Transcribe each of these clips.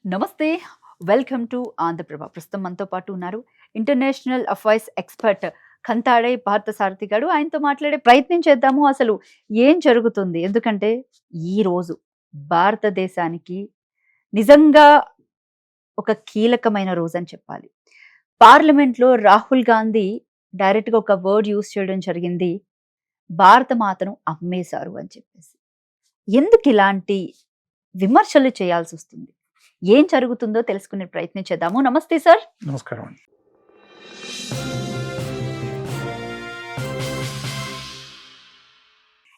నమస్తే. Welcome to Andhra Prabha. ప్రస్తుతం మనతో పాటు ఉన్నారు international affairs expert Khantade Parthasarathi గారు. ఆయనతో మాట్లాడే ప్రయత్నం చేద్దాము. అసలు ఏం జరుగుతుంది? ఎందుకంటే ఈరోజు భారతదేశానికి నిజంగా ఒక కీలకమైన రోజని చెప్పాలి. పార్లమెంట్‌లో రాహుల్ గాంధీ డైరెక్ట్‌గా ఒక వర్డ్ యూజ్ చేయడం జరిగింది. భారత మాతను అమ్మేశారు అని చెప్పేసి. ఎందుకు ఇలాంటి విమర్శలు చేయాల్సొస్తుంది? ఏం జరుగుతుందో తెలుసుకునే ప్రయత్నం చేద్దాము. నమస్తే సార్. నమస్కారం అండి.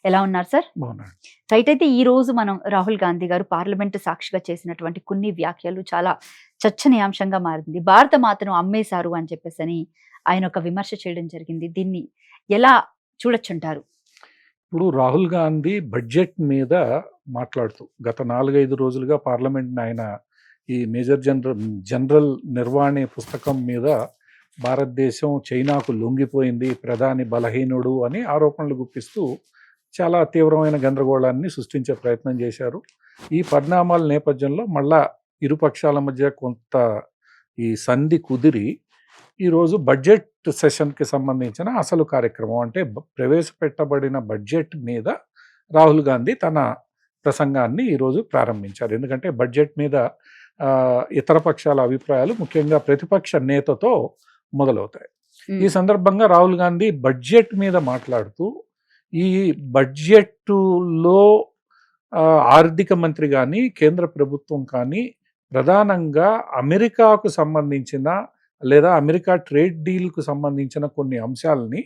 ఎలా ఉన్నారు సార్? బాగున్నాను. రైట్. అయితే ఈ రోజు మనం రాహుల్ గాంధీ గారు పార్లమెంట్ సాక్షిగా చేసినటువంటి కొన్ని వ్యాఖ్యలు చాలా చర్చనీయాంశంగా మారింది. భారత మాతను అమ్మేశారు అని చెప్పేసని ఆయన ఒక విమర్శ చేయడం జరిగింది. దీన్ని ఎలా చూడొచ్చంటారు? ఇప్పుడు రాహుల్ గాంధీ బడ్జెట్ మీద మాట్లాడుతూ గత 4, 5 రోజులుగా పార్లమెంట్‌ని ఆయన ఈ మేజర్ జనరల్ నిర్వాణి పుస్తకం మీద భారతదేశం చైనాకు లొంగిపోయింది, ప్రధాని బలహీనుడు అని ఆరోపణలు గుప్పిస్తూ చాలా తీవ్రమైన గందరగోళాన్ని సృష్టించే ప్రయత్నం చేశారు. ఈ పరిణామాల నేపథ్యంలో మళ్ళా ఇరు పక్షాల మధ్య కొంత ఈ సంధి కుదిరి ఈరోజు బడ్జెట్ సెషన్కి సంబంధించిన అసలు కార్యక్రమం అంటే ప్రవేశపెట్టబడిన బడ్జెట్ మీద రాహుల్ గాంధీ తన ప్రసంగాన్ని ఈరోజు ప్రారంభించారు. ఎందుకంటే బడ్జెట్ మీద ఇతర పక్షాల అభిప్రాయాలు ముఖ్యంగా ప్రతిపక్ష నేతతో మొదలవుతాయి. ఈ సందర్భంగా రాహుల్ గాంధీ బడ్జెట్ మీద మాట్లాడుతూ ఈ బడ్జెట్లో ఆర్థిక మంత్రి కానీ కేంద్ర ప్రభుత్వం కానీ ప్రధానంగా అమెరికాకు సంబంధించిన లేదా అమెరికా ట్రేడ్ డీల్కు సంబంధించిన కొన్ని అంశాలని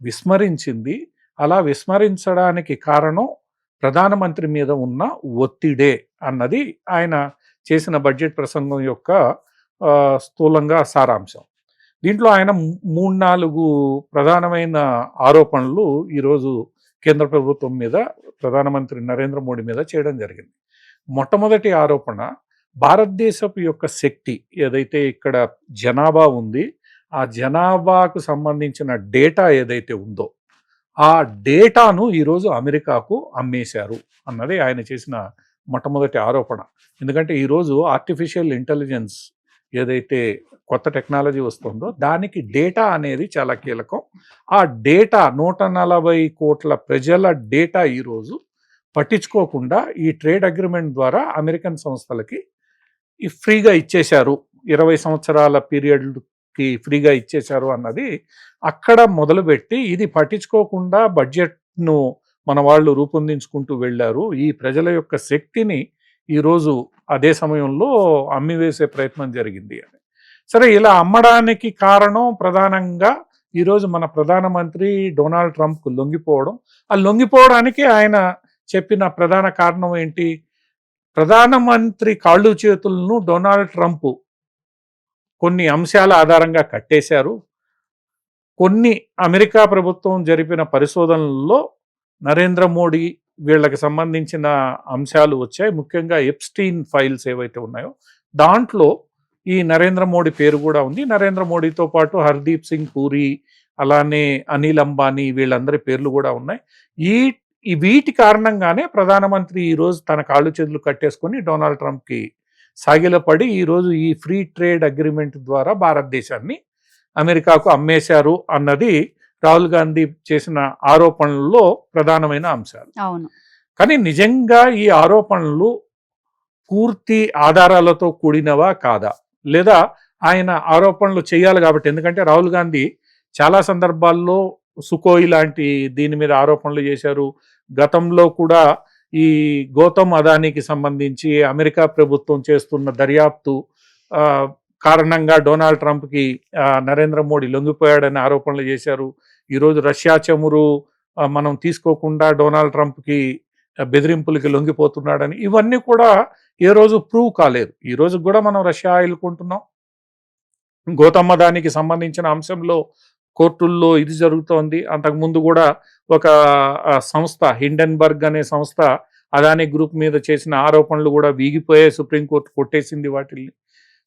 విస్మరించింది. అలా విస్మరించడానికి కారణం ప్రధానమంత్రి మీద ఉన్న ఒత్తిడే అన్నది ఆయన చేసిన బడ్జెట్ ప్రసంగం యొక్క స్థూలంగా సారాంశం. దీంట్లో ఆయన 3-4 ప్రధానమైన ఆరోపణలు ఈరోజు కేంద్ర ప్రభుత్వం మీద, ప్రధానమంత్రి నరేంద్ర మోడీ మీద చేయడం జరిగింది. మొట్టమొదటి ఆరోపణ, భారతదేశపు యొక్క శక్తి ఏదైతే ఇక్కడ జనాభా ఉంది, ఆ జనాభాకు సంబంధించిన డేటా ఏదైతే ఉందో ఆ డేటాను ఈరోజు అమెరికాకు అమ్మేశారు అన్నది ఆయన చేసిన మొట్టమొదటి ఆరోపణ. ఎందుకంటే ఈరోజు ఆర్టిఫిషియల్ ఇంటెలిజెన్స్ ఏదైతే కొత్త టెక్నాలజీ వస్తుందో దానికి డేటా అనేది చాలా కీలకం. ఆ డేటా 140 కోట్ల ప్రజల డేటా ఈరోజు పట్టించుకోకుండా ఈ ట్రేడ్ అగ్రిమెంట్ ద్వారా అమెరికన్ సంస్థలకి ఫ్రీగా ఇచ్చేశారు, 20 సంవత్సరాల పీరియడ్కి ఫ్రీగా ఇచ్చేశారు అన్నది అక్కడ మొదలుపెట్టి ఇది పట్టించుకోకుండా బడ్జెట్ను మన వాళ్ళు రూపొందించుకుంటూ వెళ్ళారు. ఈ ప్రజల యొక్క శక్తిని ఈరోజు అదే సమయంలో అమ్మివేసే ప్రయత్నం జరిగింది అని. సరే, ఇలా అమ్మడానికి కారణం ప్రధానంగా ఈరోజు మన ప్రధానమంత్రి డొనాల్డ్ ట్రంప్కు లొంగిపోవడం. ఆ లొంగిపోవడానికి ఆయన చెప్పిన ప్రధాన కారణం ఏంటి? ప్రధానమంత్రి కాళ్ళు చేతులను డొనాల్డ్ ట్రంప్ కొన్ని అంశాల ఆధారంగా కట్టేశారు. కొన్ని అమెరికా ప్రభుత్వం జరిపిన పరిశోధనల్లో నరేంద్ర మోడీ వీళ్ళకి సంబంధించిన అంశాలు వచ్చాయి. ముఖ్యంగా ఎప్స్టీన్ ఫైల్స్ ఏవైతే ఉన్నాయో దాంట్లో ఈ నరేంద్ర మోడీ పేరు కూడా ఉంది. నరేంద్ర మోడీతో పాటు హర్దీప్ సింగ్ పూరి, అలానే అనిల్ అంబానీ, వీళ్ళందరి పేర్లు కూడా ఉన్నాయి. వీటి కారణంగానే ప్రధానమంత్రి ఈరోజు తన కాళ్ళు చేతులు కట్టేసుకొని డొనాల్డ్ ట్రంప్కి సాగిలపడి ఈరోజు ఈ ఫ్రీ ట్రేడ్ అగ్రిమెంట్ ద్వారా భారతదేశాన్ని అమెరికాకు అమ్మేశారు అన్నది రాహుల్ గాంధీ చేసిన ఆరోపణల్లో ప్రధానమైన అంశాలు. అవును. కానీ నిజంగా ఈ ఆరోపణలు పూర్తి ఆధారాలతో కూడినవా కాదా, లేదా ఆయన ఆరోపణలు చేయాలి కాబట్టి, ఎందుకంటే రాహుల్ గాంధీ చాలా సందర్భాల్లో సుకోయి లాంటి దీని మీద ఆరోపణలు చేశారు. గతంలో కూడా ఈ గౌతమ్ అదానీకి సంబంధించి అమెరికా ప్రభుత్వం చేస్తున్న దర్యాప్తు కారణంగా డొనాల్డ్ ట్రంప్కి నరేంద్ర మోడీ లొంగిపోయాడని ఆరోపణలు చేశారు. ఈరోజు రష్యా చమురు మనం తీసుకోకుండా డొనాల్డ్ ట్రంప్కి బెదిరింపులకి లొంగిపోతున్నాడని, ఇవన్నీ కూడా ఏ రోజు ప్రూవ్ కాలేదు. ఈ రోజు కూడా మనం రష్యా ఆయిల్ కొంటున్నాం. గౌతమ్ అదానీకి సంబంధించిన అంశంలో కోర్టుల్లో ఇది జరుగుతోంది. అంతకుముందు కూడా ఒక సంస్థ, హిండెన్బర్గ్ అనే సంస్థ అదానీ గ్రూప్ మీద చేసిన ఆరోపణలు కూడా వీగిపోయే సుప్రీంకోర్టు కొట్టేసింది వాటిల్ని.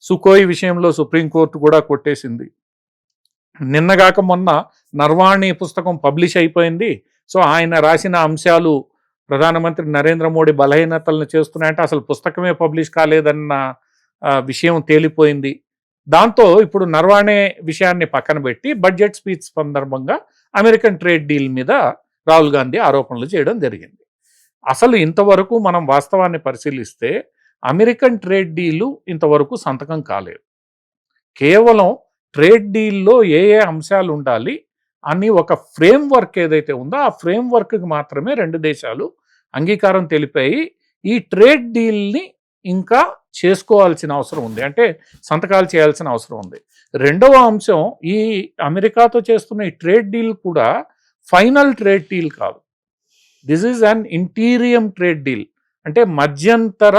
సుకోయి విషయంలో సుప్రీంకోర్టు కూడా కొట్టేసింది. నిన్నగాక మొన్న నర్వాణి పుస్తకం పబ్లిష్ అయిపోయింది. సో ఆయన రాసిన అంశాలు ప్రధానమంత్రి నరేంద్ర మోడీ బలహీనతలను చేస్తున్నాయంటే అసలు పుస్తకమే పబ్లిష్ కాలేదన్న విషయం తేలిపోయింది. దాంతో ఇప్పుడు నర్వాణే విషయాన్ని పక్కన పెట్టి బడ్జెట్ స్పీచ్ సందర్భంగా అమెరికన్ ట్రేడ్ డీల్ మీద రాహుల్ గాంధీ ఆరోపణలు చేయడం జరిగింది. అసలు ఇంతవరకు మనం వాస్తవాన్ని పరిశీలిస్తే అమెరికన్ ట్రేడ్ డీలు ఇంతవరకు సంతకం కాలేదు. కేవలం ట్రేడ్ డీల్లో ఏ ఏ అంశాలు ఉండాలి అని ఒక ఫ్రేమ్ వర్క్ ఏదైతే ఉందో ఆ ఫ్రేమ్ వర్క్కి మాత్రమే రెండు దేశాలు అంగీకారం తెలిపాయి. ఈ ట్రేడ్ డీల్ని ఇంకా చేసుకోవాల్సిన అవసరం ఉంది, అంటే సంతకాలు చేయాల్సిన అవసరం ఉంది. రెండవ అంశం, ఈ అమెరికాతో చేస్తున్న ఈ ట్రేడ్ డీల్ కూడా ఫైనల్ ట్రేడ్ డీల్ కాదు. This is an interim trade deal, అంటే మధ్యంతర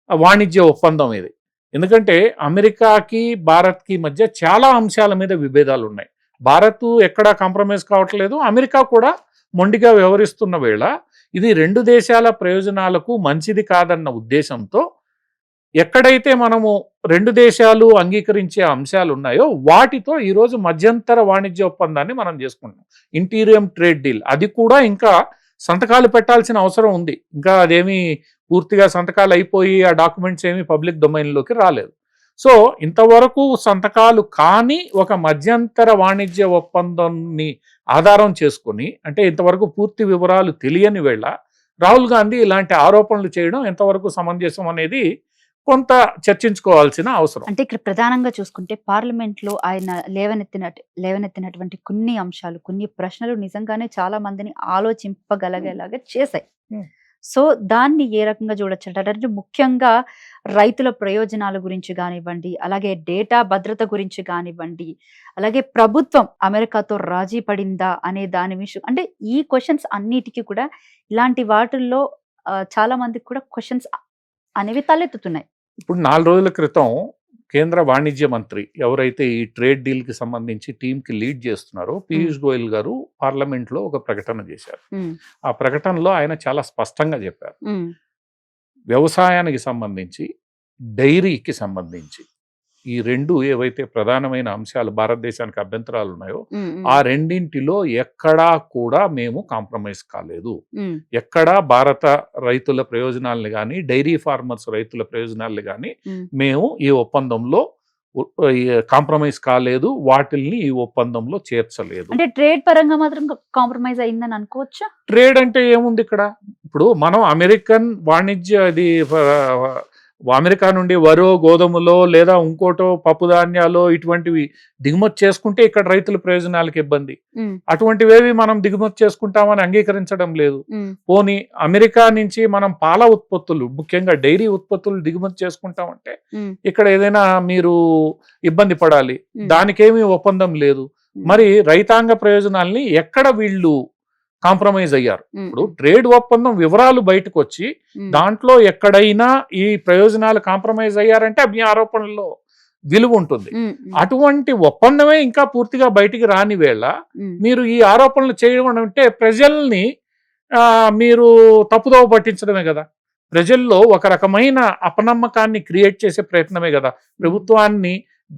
వాణిజ్య ఒప్పందం ఇది. ఎందుకంటే అమెరికాకి భారత్కి మధ్య చాలా అంశాల మీద విభేదాలు ఉన్నాయి. భారత్ ఎక్కడా కాంప్రమైజ్ కావట్లేదు, అమెరికా కూడా మొండిగా వ్యవహరిస్తున్న వేళ ఇది రెండు దేశాల ప్రయోజనాలకు మంచిది కాదన్న ఉద్దేశంతో ఎక్కడైతే మనము రెండు దేశాలు అంగీకరించే అంశాలు ఉన్నాయో వాటితో ఈరోజు మధ్యంతర వాణిజ్య ఒప్పందాన్ని మనం చేసుకుంటున్నాం, ఇంటీరియం ట్రేడ్ డీల్. అది కూడా ఇంకా సంతకాలు పెట్టాల్సిన అవసరం ఉంది. ఇంకా అదేమీ పూర్తిగా సంతకాలు అయిపోయి ఆ డాక్యుమెంట్స్ ఏమీ పబ్లిక్ డొమైన్లోకి రాలేదు. సో ఇంతవరకు సంతకాలు కాని ఒక మధ్యంతర వాణిజ్య ఒప్పందాన్ని ఆధారం చేసుకొని, అంటే ఇంతవరకు పూర్తి వివరాలు తెలియని వేళ రాహుల్ గాంధీ ఇలాంటి ఆరోపణలు చేయడం ఎంతవరకు సమంజసం అనేది కొంత చర్చించుకోవాల్సిన అవసరం. అంటే ఇక్కడ ప్రధానంగా చూసుకుంటే పార్లమెంట్లో ఆయన లేవనెత్తినటువంటి కొన్ని అంశాలు, కొన్ని ప్రశ్నలు నిజంగానే చాలా మందిని ఆలోచింపగలిగేలాగా చేశాయి. సో దాన్ని ఏ రకంగా చూడొచ్చు అంటే ముఖ్యంగా రైతుల ప్రయోజనాల గురించి కానివ్వండి, అలాగే డేటా భద్రత గురించి కానివ్వండి, అలాగే ప్రభుత్వం అమెరికాతో రాజీ పడిందా అనే దాని విషయం, అంటే ఈ క్వశ్చన్స్ అన్నిటికీ కూడా ఇలాంటి వాటిల్లో చాలా మందికి కూడా క్వశ్చన్స్ అనేవి తలెత్తుతున్నాయి. ఇప్పుడు 4 రోజుల క్రితం కేంద్ర వాణిజ్య మంత్రి ఎవరైతే ఈ ట్రేడ్ డీల్కి సంబంధించి టీంకి లీడ్ చేస్తున్నారో పీయూష్ గోయల్ గారు పార్లమెంట్లో ఒక ప్రకటన చేశారు. ఆ ప్రకటనలో ఆయన చాలా స్పష్టంగా చెప్పారు, వ్యవసాయానికి సంబంధించి, డైరీకి సంబంధించి ఈ రెండు ఏవైతే ప్రధానమైన అంశాలు భారతదేశానికి అభ్యంతరాలు ఉన్నాయో ఆ రెండింటిలో ఎక్కడా కూడా మేము కాంప్రమైజ్ కాలేదు. ఎక్కడా భారత రైతుల ప్రయోజనాలని కానీ, డైరీ ఫార్మర్స్ రైతుల ప్రయోజనాలని కానీ మేము ఈ ఒప్పందంలో కాంప్రమైజ్ కాలేదు, వాటిల్ని ఈ ఒప్పందంలో చేర్చలేదు. అంటే ట్రేడ్ పరంగా మాత్రం కాంప్రమైజ్ అయిందని అనుకోవచ్చా? ట్రేడ్ అంటే ఏముంది ఇక్కడ? ఇప్పుడు మనం అమెరికన్ వాణిజ్య ఇది అమెరికా నుండి వరో, గోధుమలో లేదా ఇంకోటో పప్పు ధాన్యాలో ఇటువంటివి దిగుమతి చేసుకుంటే ఇక్కడ రైతుల ప్రయోజనాలకు ఇబ్బంది. అటువంటివేవి మనం దిగుమతి చేసుకుంటామని అంగీకరించడం లేదు. పోనీ అమెరికా నుంచి మనం పాల ఉత్పత్తులు, ముఖ్యంగా డైరీ ఉత్పత్తులు దిగుమతి చేసుకుంటామంటే ఇక్కడ ఏదైనా మీరు ఇబ్బంది పడాలి, దానికేమీ ఒప్పందం లేదు. మరి రైతాంగ ప్రయోజనాల్ని ఎక్కడ వీళ్ళు కాంప్రమైజ్ అయ్యారు? ఇప్పుడు ట్రేడ్ ఒప్పందం వివరాలు బయటకు వచ్చి దాంట్లో ఎక్కడైనా ఈ ప్రయోజనాలు కాంప్రమైజ్ అయ్యారంటే మీ ఆరోపణల్లో విలువ ఉంటుంది. అటువంటి ఒప్పందమే ఇంకా పూర్తిగా బయటికి రాని వేళ మీరు ఈ ఆరోపణలు చేయడం అంటే ప్రజల్ని మీరు తప్పుదోవ పట్టించడమే కదా. ప్రజల్లో ఒక రకమైన అపనమ్మకాన్ని క్రియేట్ చేసే ప్రయత్నమే కదా.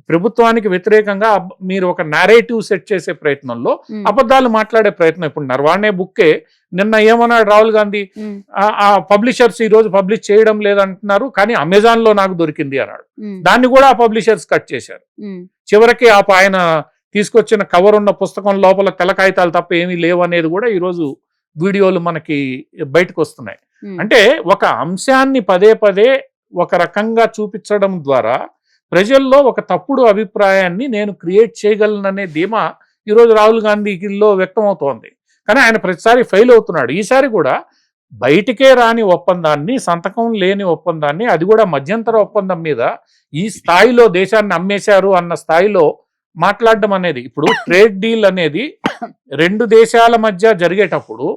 ప్రభుత్వానికి వ్యతిరేకంగా మీరు ఒక నారేటివ్ సెట్ చేసే ప్రయత్నంలో అబద్ధాలు మాట్లాడే ప్రయత్నం. ఇప్పుడు నర్వాణే బుక్కే నిన్న ఏమన్నాడు రాహుల్ గాంధీ, ఆ పబ్లిషర్స్ ఈ రోజు పబ్లిష్ చేయడం లేదంటున్నారు, కానీ అమెజాన్ లో నాకు దొరికింది అన్నాడు. దాన్ని కూడా ఆ పబ్లిషర్స్ కట్ చేశారు. చివరికి ఆయన తీసుకొచ్చిన కవర్ ఉన్న పుస్తకం లోపల తెల్ల కాగితాలు తప్ప ఏమీ లేవు అనేది కూడా ఈరోజు వీడియోలు మనకి బయటకు వస్తున్నాయి. అంటే ఒక అంశాన్ని పదే పదే ఒక రకంగా చూపించడం ద్వారా ప్రజల్లో ఒక తప్పుడు అభిప్రాయాన్ని నేను క్రియేట్ చేయగలననే ధీమా ఈరోజు రాహుల్ గాంధీలో వ్యక్తమవుతోంది. కానీ ఆయన ప్రతిసారి ఫెయిల్ అవుతున్నాడు. ఈసారి కూడా బయటికే రాని ఒప్పందాన్ని, సంతకం లేని ఒప్పందాన్ని, అది కూడా మధ్యంతర ఒప్పందం మీద ఈ స్థాయిలో దేశాన్ని అమ్మేశారు అన్న స్థాయిలో మాట్లాడడం అనేది, ఇప్పుడు ట్రేడ్ డీల్ అనేది రెండు దేశాల మధ్య జరిగేటప్పుడు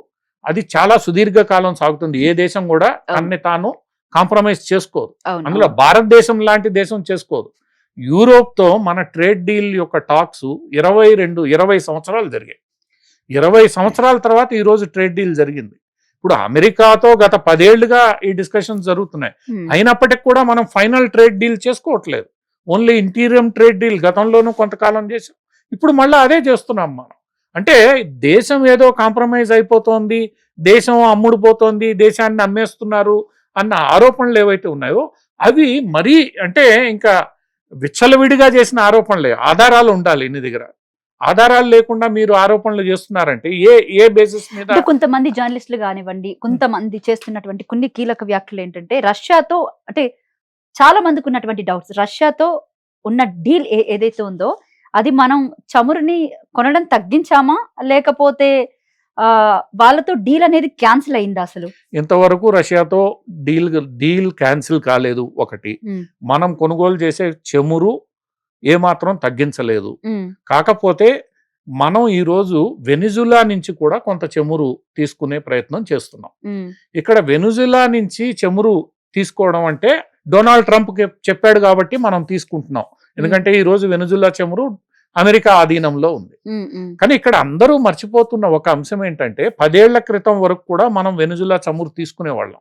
అది చాలా సుదీర్ఘకాలం సాగుతుంది. ఏ దేశం కూడా తన్ని తాను కాంప్రమైజ్ చేసుకోదు. అందులో భారతదేశం లాంటి దేశం చేసుకోదు. యూరోప్తో మన ట్రేడ్ డీల్ యొక్క టాక్స్ 20 సంవత్సరాలు జరిగాయి. 20 సంవత్సరాల తర్వాత ఈరోజు ట్రేడ్ డీల్ జరిగింది. ఇప్పుడు అమెరికాతో గత 10 ఏళ్లుగా ఈ డిస్కషన్స్ జరుగుతున్నాయి. అయినప్పటికీ కూడా మనం ఫైనల్ ట్రేడ్ డీల్ చేసుకోవట్లేదు. ఓన్లీ ఇంటీరియం ట్రేడ్ డీల్ గతంలోనూ కొంతకాలం చేసాం, ఇప్పుడు మళ్ళీ అదే చేస్తున్నాం మనం. అంటే దేశం ఏదో కాంప్రమైజ్ అయిపోతోంది, దేశం అమ్ముడుపోతోంది, దేశాన్ని అమ్మేస్తున్నారు అన్న ఆరోపణలు ఏవైతే ఉన్నాయో అవి మరీ అంటే ఇంకా విచ్చలవిడిగా చేసిన ఆరోపణలే. ఆధారాలు ఉండాలి నీ దగ్గర. ఆధారాలు లేకుండా మీరు ఆరోపణలు చేస్తున్నారంటే ఏ బేసిస్ మీద? కొంతమంది జర్నలిస్టులు కానివ్వండి, కొంతమంది చేస్తున్నటువంటి కొన్ని కీలక వ్యాఖ్యలు ఏంటంటే రష్యాతో అంటే చాలా మందికి ఉన్నటువంటి డౌట్స్, రష్యాతో ఉన్న డీల్ ఏదైతే ఉందో అది మనం చమురుని కొనడం తగ్గించామా లేకపోతే వాళ్ళతో డీల్ అనేది క్యాన్సిల్ అయిందా? అసలు ఇంతవరకు రష్యాతో డీల్ క్యాన్సిల్ కాలేదు. ఒకటి, మనం కొనుగోలు చేసే చమురు ఏమాత్రం తగ్గించలేదు. కాకపోతే మనం ఈరోజు వెనిజులా నుంచి కూడా కొంత చమురు తీసుకునే ప్రయత్నం చేస్తున్నాం. ఇక్కడ వెనిజులా నుంచి చమురు తీసుకోవడం అంటే డొనాల్డ్ ట్రంప్ చెప్పాడు కాబట్టి మనం తీసుకుంటున్నాం. ఎందుకంటే ఈ రోజు వెనిజులా చమురు అమెరికా ఆధీనంలో ఉంది. కానీ ఇక్కడ అందరూ మర్చిపోతున్న ఒక అంశం ఏంటంటే 10 ఏళ్ల క్రితం వరకు కూడా మనం వెనిజులా చమురు తీసుకునేవాళ్ళం.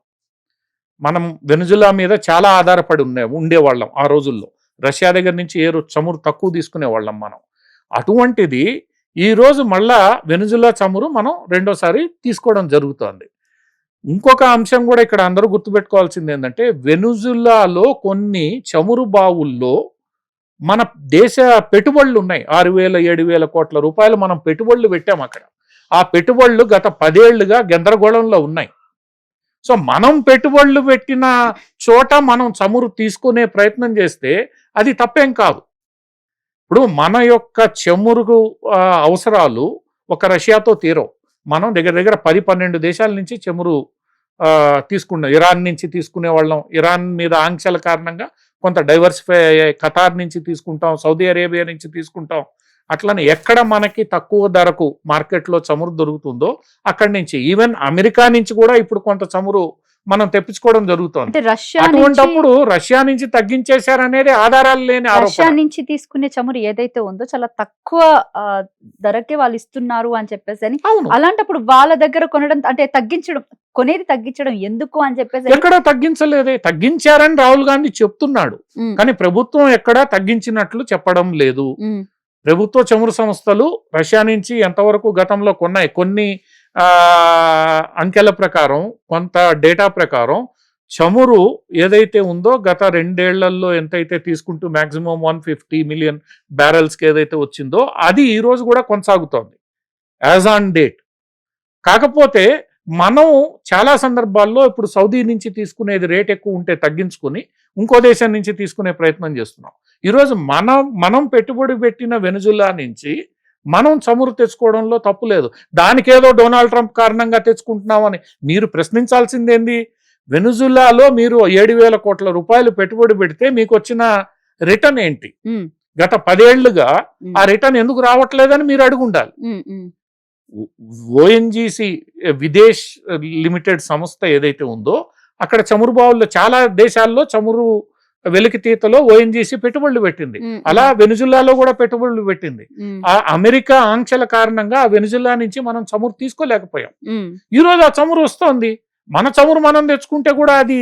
మనం వెనిజులా మీద చాలా ఆధారపడి ఉండేవాళ్ళం ఆ రోజుల్లో. రష్యా దగ్గర నుంచి చమురు తక్కువ తీసుకునేవాళ్ళం మనం. అటువంటిది ఈ రోజు మళ్ళా వెనిజులా చమురు మనం రెండోసారి తీసుకోవడం జరుగుతోంది. ఇంకొక అంశం కూడా ఇక్కడ అందరూ గుర్తుపెట్టుకోవాల్సింది ఏంటంటే వెనిజులాలో కొన్ని చమురు బావుల్లో మన దేశ పెట్టుబడులు ఉన్నాయి. 6,000-7,000 కోట్ల రూపాయలు మనం పెట్టుబడులు పెట్టాం అక్కడ. ఆ పెట్టుబడులు గత 10 ఏళ్లుగా గందరగోళంలో ఉన్నాయి. సో మనం పెట్టుబడులు పెట్టిన చోట మనం చమురు తీసుకునే ప్రయత్నం చేస్తే అది తప్పేం కాదు. ఇప్పుడు మన యొక్క చమురు అవసరాలు ఒక రష్యాతో తీరవు. మనం దగ్గర దగ్గర 10-12 దేశాల నుంచి చమురు తీసుకున్నాం. ఇరాన్ నుంచి తీసుకునే వాళ్ళం. ఇరాన్ మీద ఆంక్షల కారణంగా కొంత డైవర్సిఫై అయ్యాయి. ఖతార్ నుంచి తీసుకుంటాం, సౌదీ అరేబియా నుంచి తీసుకుంటాం. అట్లనే ఎక్కడ మనకి తక్కువ ధరకు మార్కెట్లో చమురు దొరుకుతుందో అక్కడి నుంచి, ఈవెన్ అమెరికా నుంచి కూడా ఇప్పుడు కొంత చమురు మనం తెప్పించుకోవడం జరుగుతుంది. అటువంటిప్పుడు రష్యా నుంచి తగ్గించేశారనేది ఆధారాలు లేని ఆరోపణ. రష్యా నుంచి తీసుకునే చమురు ఏదైతే ఉందో చాలా తక్కువ ధరకే వాళ్ళు ఇస్తున్నారు అని చెప్పేసి అని. అలాంటప్పుడు వాళ్ళ దగ్గర కొనడం అంటే తగ్గించడం ఎందుకు అని చెప్పేసి ఎక్కడా తగ్గించలేదే. తగ్గించారని రాహుల్ గాంధీ చెప్తున్నాడు, కానీ ప్రభుత్వం ఎక్కడా తగ్గించినట్లు చెప్పడం లేదు. ప్రభుత్వ చమురు సంస్థలు రష్యా నుంచి ఎంతవరకు గతంలో కొన్నాయి, కొన్ని అంకెల ప్రకారం, కొంత డేటా ప్రకారం చమురు ఏదైతే ఉందో గత 2 ఏళ్లలో ఎంతైతే తీసుకుంటూ మాక్సిమం 150 మిలియన్ బ్యారెల్స్కి ఏదైతే వచ్చిందో అది ఈ రోజు కూడా కొనసాగుతోంది యాజ్ ఆన్ డేట్. కాకపోతే మనం చాలా సందర్భాల్లో ఇప్పుడు సౌదీ నుంచి తీసుకునేది రేట్ ఎక్కువ ఉంటే తగ్గించుకుని ఇంకో దేశం నుంచి తీసుకునే ప్రయత్నం చేస్తున్నాం. ఈరోజు మనం పెట్టుబడి పెట్టిన వెనిజులా నుంచి మనం చమురు తెచ్చుకోవడంలో తప్పు లేదు. దానికేదో డొనాల్డ్ ట్రంప్ కారణంగా తెచ్చుకుంటున్నామని మీరు ప్రశ్నించాల్సిందేంది? వెనిజులాలో మీరు 7,000 కోట్ల రూపాయలు పెట్టుబడి పెడితే మీకు వచ్చిన రిటర్న్ ఏంటి? గత 10 ఏళ్లుగా ఆ రిటర్న్ ఎందుకు రావట్లేదని మీరు అడుగుండాలి. ఓఎన్జీసీ విదేశ్ లిమిటెడ్ సంస్థ ఏదైతే ఉందో అక్కడ చమురు బావుల్లో చాలా దేశాల్లో చమురు వెలికితీతలో ఓఎన్జీసీ పెట్టుబడులు పెట్టింది. అలా వెనిజులాలో కూడా పెట్టుబడులు పెట్టింది. ఆ అమెరికా ఆంక్షల కారణంగా ఆ వెనిజులా నుంచి మనం చమురు తీసుకోలేకపోయాం. ఈ రోజు ఆ చమురు వస్తోంది. మన చమురు మనం తెచ్చుకుంటే కూడా అది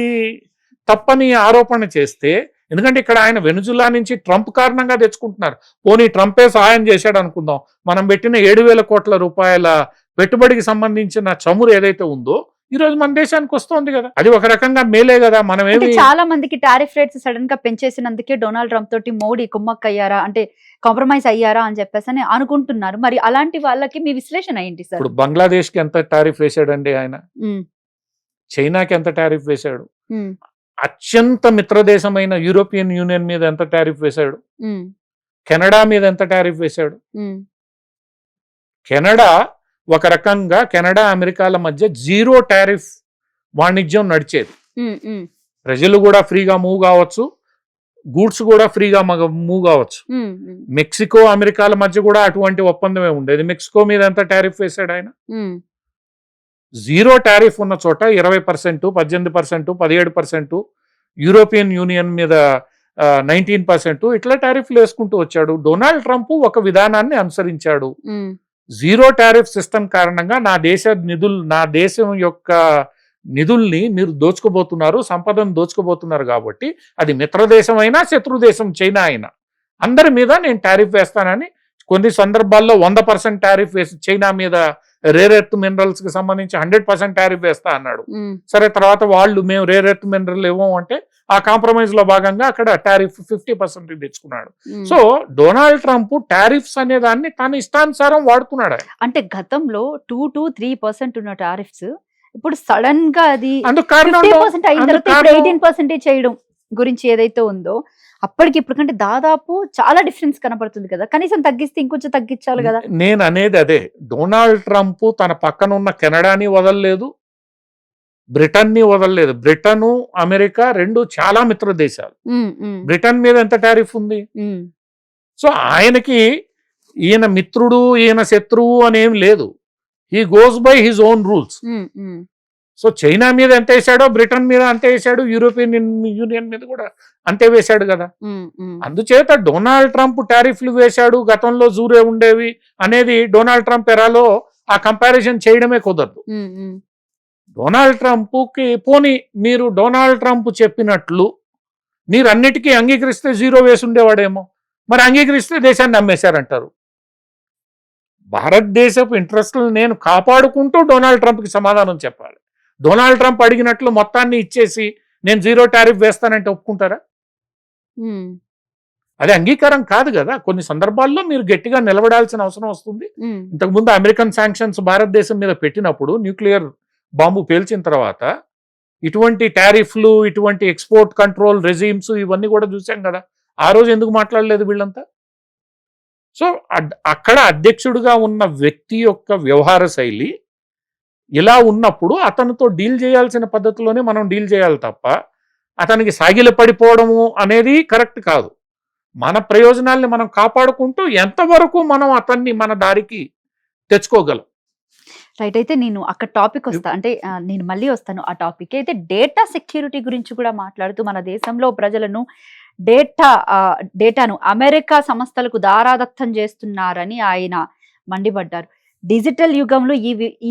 తప్పని ఆరోపణ చేస్తే, ఎందుకంటే ఇక్కడ ఆయన వెనిజులా నుంచి ట్రంప్ కారణంగా తెచ్చుకుంటున్నారు. పోనీ ట్రంపే సహాయం చేశాడు అనుకుందాం. మనం పెట్టిన 7,000 కోట్ల రూపాయల పెట్టుబడికి సంబంధించిన చమురు ఏదైతే ఉందో ఈ రోజు మన దేశానికి వస్తుంది కదా, అది ఒక రకంగా మేలే కదా. మనం చాలా మందికి టారిఫ్ రేట్స్ సడన్ గా పెంచేసినందుకే డొనాల్డ్ ట్రంప్ తోటి మోడీ కుమ్మక్ అయ్యారా, అంటే కాంప్రమైజ్ అయ్యారా అని చెప్పేసి అని అనుకుంటున్నారు. మరి అలాంటి వాళ్ళకి మీ విశ్లేషణ ఏంటి సార్? ఇప్పుడు బంగ్లాదేశ్ కి ఎంత టారిఫ్ వేసాడండి ఆయన, చైనాకి ఎంత టారిఫ్ వేశాడు, అత్యంత మిత్రదేశమైన యూరోపియన్ యూనియన్ మీద ఎంత టారిఫ్ వేశాడు, కెనడా మీద ఎంత టారిఫ్ వేశాడు. కెనడా ఒక రకంగా కెనడా అమెరికాల మధ్య 0 టారిఫ్ వాణిజ్యం నడిచేది. ప్రజలు కూడా ఫ్రీగా మూవ్ కావచ్చు, గూడ్స్ కూడా ఫ్రీగా మూవ్ కావచ్చు. మెక్సికో అమెరికాల మధ్య కూడా అటువంటి ఒప్పందమే ఉండేది. మెక్సికో మీద ఎంత టారిఫ్ వేశాడు ఆయన? 0 టారిఫ్ ఉన్న చోట 20%, 18%, 17%, యూరోపియన్ యూనియన్ మీద 19% ఇట్లా టారిఫ్లు వేసుకుంటూ వచ్చాడు. డొనాల్డ్ ట్రంప్ ఒక విధానాన్ని అనుసరించాడు. 0 టారిఫ్ సిస్టమ్ కారణంగా నా దేశం యొక్క నిధుల్ని మీరు దోచుకోబోతున్నారు, సంపదను దోచుకోబోతున్నారు. కాబట్టి అది మిత్రదేశం అయినా శత్రు దేశం చైనా అయినా అందరి మీద నేను టారిఫ్ వేస్తానని కొన్ని సందర్భాల్లో 100% టారిఫ్ వేసి చైనా మీద రేర్ ఎర్త్ మినరల్స్ కి సంబంధించి 100% టారిఫ్ వేస్తా అన్నాడు. ఉమ్, సరే, తర్వాత వాళ్ళు మేము రేర్ ఎర్త్ మినరల్ ఇవ్వం అంటే ఆ కాంప్రమైజ్ లో భాగంగా అక్కడ టారిఫ్ 50% తెచ్చుకున్నాడు. ఉమ్. సో డొనాల్డ్ ట్రంప్ టారిఫ్స్ అనే దాన్ని తన ఇష్టానుసారం వాడుకున్నాడు ఆయన. అంటే గతంలో 2 to 3% ఉన్న టారిఫ్స్ ఇప్పుడు సడన్ గా అది అందుకు కారణం 50% అయిన అందుకు తర్వాత ఇప్పుడు కారణం 18% చేయడం గురించి ఏదైతే ఉందో అప్పటికి ఇప్పుడు కంటే దాదాపు చాలా డిఫరెన్స్ కనపడుతుంది కదా, కనీసం తగ్గిస్తే ఇంకొంచెం తగ్గించాలి కదా. నేను అనేది అదే, డొనాల్డ్ ట్రంప్ తన పక్కన ఉన్న కెనడాని వదలలేదు, బ్రిటన్ ని వదలలేదు. బ్రిటన్, అమెరికా రెండు చాలా మిత్ర దేశాలు. ఉమ్, ఉమ్, బ్రిటన్ మీద ఎంత టారిఫ్ ఉంది? ఉమ్, సో ఆయనకి ఈయన మిత్రుడు ఈయన శత్రువు అనేం లేదు. He goes by his own rules. Um, um, so China మీద ఎంత వేసాడో బ్రిటన్ మీద అంతే వేసాడు, యూరోపియన్ యూనియన్ మీద కూడా అంతే వేశాడు కదా. ఉమ్, ఉమ్. అందుచేత డొనాల్డ్ ట్రంప్ టారిఫ్లు వేశాడు, గతంలో జూరే ఉండేవి అనేది డొనాల్డ్ ట్రంప్ ఎరాలో ఆ కంపారిజన్ చేయడమే కుదరదు. ఉమ్, ఉమ్. డొనాల్డ్ ట్రంప్కి పోనీ మీరు డొనాల్డ్ ట్రంప్ చెప్పినట్లు మీరు అన్నిటికీ అంగీకరిస్తే జీరో వేసి ఉండేవాడేమో, మరి అంగీకరిస్తే దేశాన్ని అమ్మేశారంటారు. భారతదేశపు ఇంట్రెస్ట్లను నేను కాపాడుకుంటూ డొనాల్డ్ ట్రంప్కి సమాధానం చెప్పాలి. డొనాల్డ్ ట్రంప్ అడిగినట్లు మొత్తాన్ని ఇచ్చేసి నేను జీరో టారిఫ్ వేస్తానంటే ఒప్పుకుంటారా? ఉమ్, అది అంగీకారం కాదు కదా. కొన్ని సందర్భాల్లో మీరు గట్టిగా నిలబడాల్సిన అవసరం వస్తుంది. ఉమ్, ఇంతకుముందు అమెరికన్ శాంక్షన్స్ భారతదేశం మీద పెట్టినప్పుడు, న్యూక్లియర్ బాంబు పేల్చిన తర్వాత ఇటువంటి టారిఫ్లు, ఇటువంటి ఎక్స్పోర్ట్ కంట్రోల్ రెజీమ్స్ ఇవన్నీ కూడా చూసాం కదా. ఆ రోజు ఎందుకు మాట్లాడలేదు వీళ్ళంతా? సో అక్కడ అధ్యక్షుడిగా ఉన్న వ్యక్తి యొక్క వ్యవహార శైలి ఇలా ఉన్నప్పుడు అతనితో డీల్ చేయాల్సిన పద్ధతిలోనే మనం డీల్ చేయాలి తప్ప అతనికి సాగిల పడిపోవడము అనేది కరెక్ట్ కాదు. మన ప్రయోజనాల్ని మనం కాపాడుకుంటూ ఎంతవరకు మనం అతన్ని మన దారికి తెచ్చుకోగలం. రైట్. అయితే నేను అక్కడ టాపిక్ వస్తా, అంటే నేను మళ్ళీ వస్తాను ఆ టాపిక్. అయితే డేటా సెక్యూరిటీ గురించి కూడా మాట్లాడుతూ మన దేశంలో ప్రజలను డేటాను అమెరికా సంస్థలకు దారాదత్తం చేస్తున్నారని ఆయన మండిపడ్డారు. డిజిటల్ యుగంలో